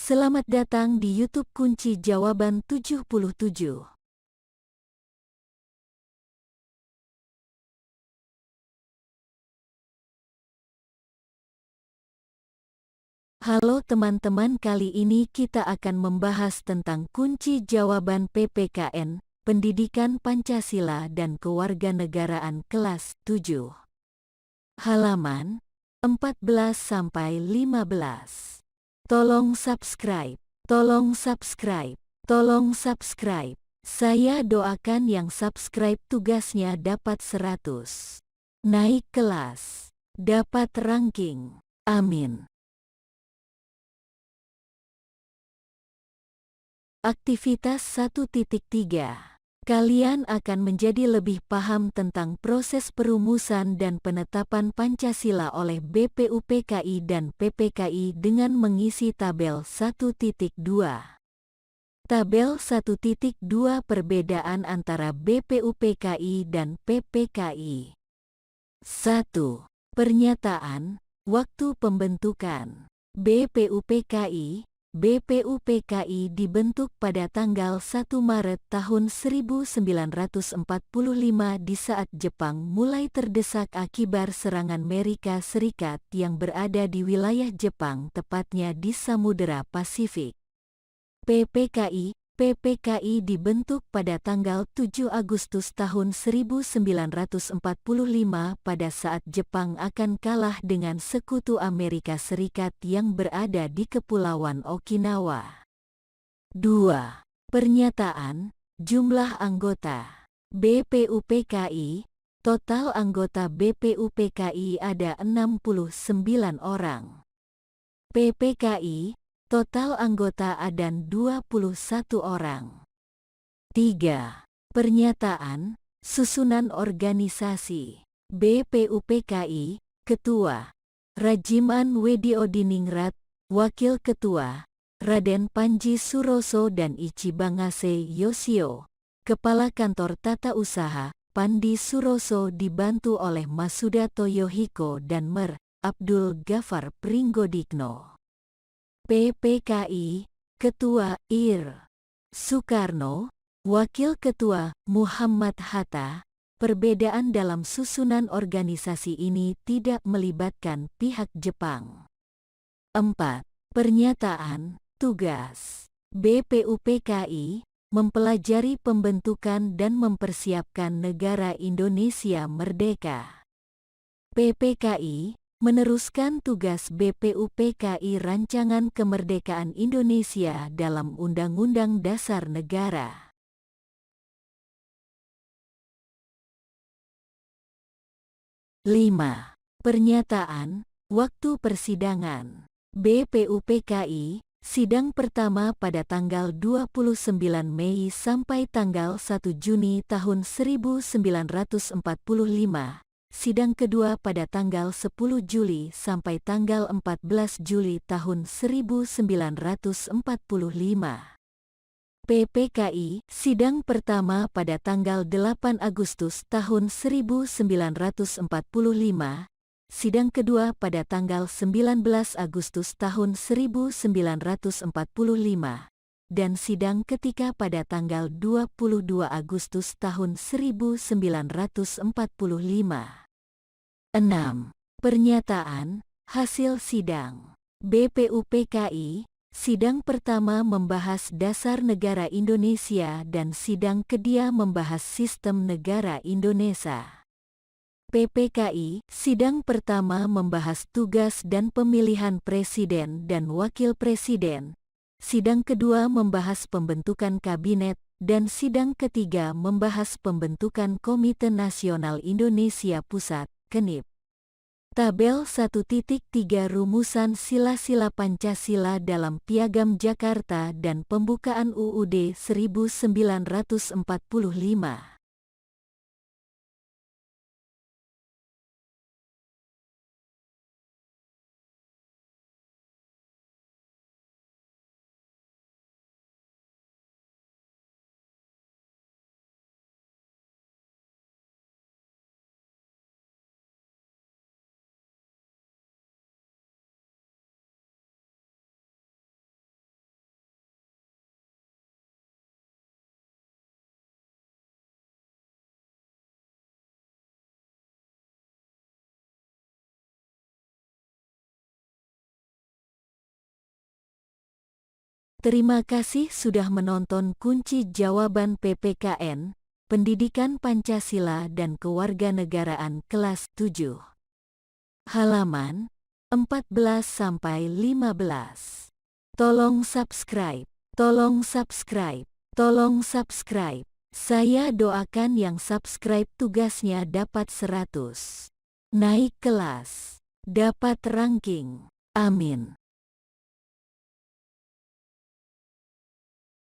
Selamat datang di YouTube Kunci Jawaban 77. Halo teman-teman, kali ini kita akan membahas tentang kunci jawaban PPKN, Pendidikan Pancasila dan Kewarganegaraan kelas 7. Halaman 14-15. Tolong subscribe, tolong subscribe, tolong subscribe. Saya doakan yang subscribe tugasnya dapat 100. Naik kelas, dapat ranking. Amin. Aktivitas 1.3. Kalian akan menjadi lebih paham tentang proses perumusan dan penetapan Pancasila oleh BPUPKI dan PPKI dengan mengisi tabel 1.2. Tabel 1.2 perbedaan antara BPUPKI dan PPKI. 1. Pernyataan, waktu pembentukan. BPUPKI dibentuk pada tanggal 1 Maret tahun 1945 di saat Jepang mulai terdesak akibat serangan Amerika Serikat yang berada di wilayah Jepang, tepatnya di Samudera Pasifik. PPKI dibentuk pada tanggal 7 Agustus tahun 1945 pada saat Jepang akan kalah dengan sekutu Amerika Serikat yang berada di Kepulauan Okinawa. 2. Pernyataan, jumlah anggota BPUPKI. Total anggota BPUPKI ada 69 orang. PPKI, total anggota ada 21 orang. 3. Pernyataan, susunan organisasi. BPUPKI, Ketua, Rajiman Wediodiningrat, Wakil Ketua, Raden Panji Suroso dan Ichibangase Yoshio. Kepala Kantor Tata Usaha, Pandi Suroso dibantu oleh Masuda Toyohiko dan Mer. Abdul Ghafar Pringgodikno. PPKI, Ketua Ir. Soekarno, Wakil Ketua Muhammad Hatta. Perbedaan dalam susunan organisasi ini tidak melibatkan pihak Jepang. 4. Pernyataan, tugas. BPUPKI, mempelajari pembentukan dan mempersiapkan negara Indonesia merdeka. PPKI, meneruskan tugas BPUPKI Rancangan Kemerdekaan Indonesia dalam Undang-Undang Dasar Negara. Lima. Pernyataan, waktu persidangan. BPUPKI, sidang pertama pada tanggal 29 Mei sampai tanggal 1 Juni tahun 1945. Sidang kedua pada tanggal 10 Juli sampai tanggal 14 Juli tahun 1945. PPKI, sidang pertama pada tanggal 8 Agustus tahun 1945. Sidang kedua pada tanggal 19 Agustus tahun 1945. Dan sidang ketiga pada tanggal 22 Agustus tahun 1945. 6. Pernyataan, hasil sidang. BPUPKI, sidang pertama membahas dasar negara Indonesia dan sidang kedua membahas sistem negara Indonesia. PPKI, sidang pertama membahas tugas dan pemilihan presiden dan wakil presiden. Sidang kedua membahas pembentukan kabinet, dan sidang ketiga membahas pembentukan Komite Nasional Indonesia Pusat, KNIP. Tabel 1.3 Rumusan Sila-Sila Pancasila dalam Piagam Jakarta dan Pembukaan UUD 1945. Terima kasih sudah menonton kunci jawaban PPKN, Pendidikan Pancasila dan Kewarganegaraan kelas 7. Halaman 14-15. Tolong subscribe, tolong subscribe, tolong subscribe. Saya doakan yang subscribe tugasnya dapat 100. Naik kelas, dapat ranking. Amin.